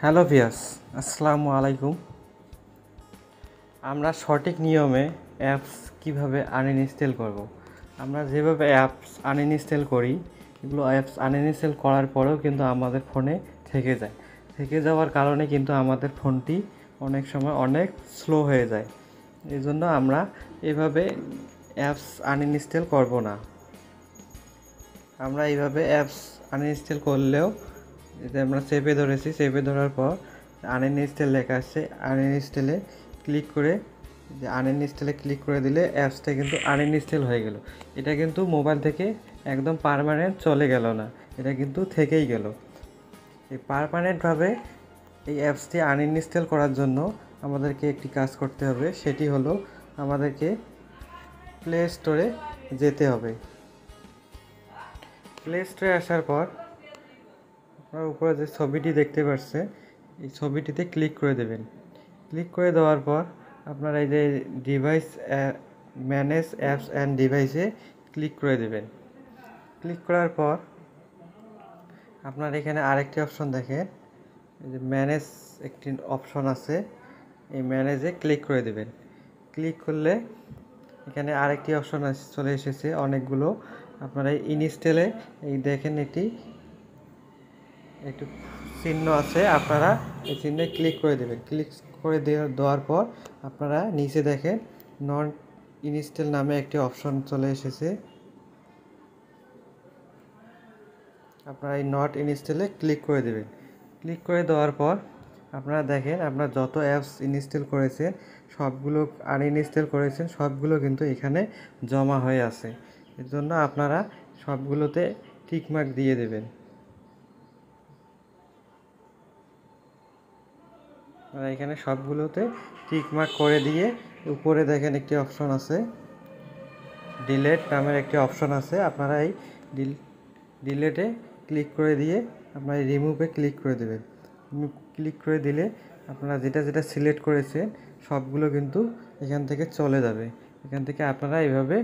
Hello viewers, আসসালামু আলাইকুম। আমরা সঠিক নিয়মে অ্যাপস কিভাবে আনইনস্টল করব। আমরা যেভাবে অ্যাপস আনইনস্টল করি, এগুলো অ্যাপস আনইনস্টল করার পরেও কিন্তু আমাদের ফোনে থেকে যাওয়ার কারণে কিন্তু আমাদের ফোনটি অনেক সময় অনেক স্লো হয়ে যায়। এই জন্য আমরা এভাবে অ্যাপস আনইনস্টল করব না। আমরা এইভাবে অ্যাপস আনইনস্টল করলেও যে আমরা চেপে ধরার পর আনইনস্টল লেখা আসছে, আনইনস্টলে ক্লিক করে দিলে অ্যাপসটা কিন্তু আনইনস্টল হয়ে গেল। এটা কিন্তু মোবাইল থেকে একদম পার্মানেন্ট চলে গেল না, এটা কিন্তু থেকেই গেল। এই পার্মানেন্টভাবে এই অ্যাপসটি আনইনস্টল করার জন্য আমাদেরকে একটি কাজ করতে হবে, সেটি হলো আমাদেরকে প্লে স্টোরে যেতে হবে। প্লে স্টোরে আসার পর আপনার উপরে যে ছবিটি দেখতে পাচ্ছেন, এই ছবিটিতে ক্লিক করে দেবেন। ক্লিক করে দেওয়ার পর আপনারা এই যে ডিভাইস ম্যানেজ অ্যাপস অ্যান্ড ডিভাইসে ক্লিক করে দেবেন। ক্লিক করার পর আপনার এখানে আরেকটি অপশন দেখেন, এই যে ম্যানেজ একটি অপশন আছে, এই ম্যানেজে ক্লিক করে দেবেন। ক্লিক করলে এখানে আরেকটি অপশন চলে এসেছে অনেকগুলো। আপনারা ইনস্টলে এই দেখেন একটু চিহ্ন আছে, আপনারা এই চিহ্নে ক্লিক করে দেবেন। ক্লিক করে দেওয়ার পর আপনারা নিচে দেখেন নট ইনস্টল নামে একটি অপশন চলে এসেছে। আপনারা এই নট ইনস্টলে ক্লিক করে দেবেন। ক্লিক করে দেওয়ার পর আপনারা দেখেন আপনারা যত অ্যাপস ইনস্টল করেছেন, সবগুলো আনইনস্টল করেছেন, সবগুলো কিন্তু এখানে জমা হয়ে আছে। এর জন্য আপনারা সবগুলোতে টিকমার্ক দিয়ে দেবেন। আর এখানে সবগুলোতে টিকমার্ক করে দিয়ে উপরে দেখেন একটি অপশন আছে, ডিলেট নামের একটি অপশন আছে। আপনারা এই ডিলেটে ক্লিক করে দিয়ে আপনারা রিমুভে ক্লিক করে দেবেন। ক্লিক করে দিলে আপনারা যেটা সিলেক্ট করেছেন সবগুলো কিন্তু এখান থেকে চলে যাবে। এখান থেকে আপনারা এইভাবে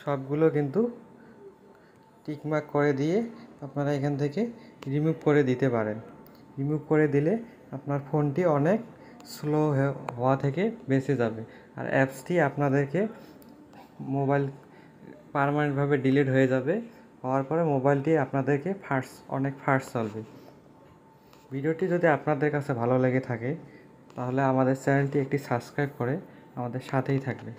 সবগুলো কিন্তু টিকমার্ক করে দিয়ে আপনারা এখান থেকে রিমুভ করে দিতে পারেন। রিমুভ করে দিলে আপনার ফোনটি অনেক স্লো হওয়া থেকে বেঁচে যাবে। আর অ্যাপসটি আপনাদেরকে মোবাইল পার্মানেন্টভাবে ডিলিট হয়ে যাবে। হওয়ার পরে মোবাইলটি আপনাদেরকে অনেক ফাস্ট চলবে। ভিডিওটি যদি আপনাদের কাছে ভালো লেগে থাকে তাহলে আমাদের চ্যানেলটি একটি সাবস্ক্রাইব করে আমাদের সাথেই থাকবে।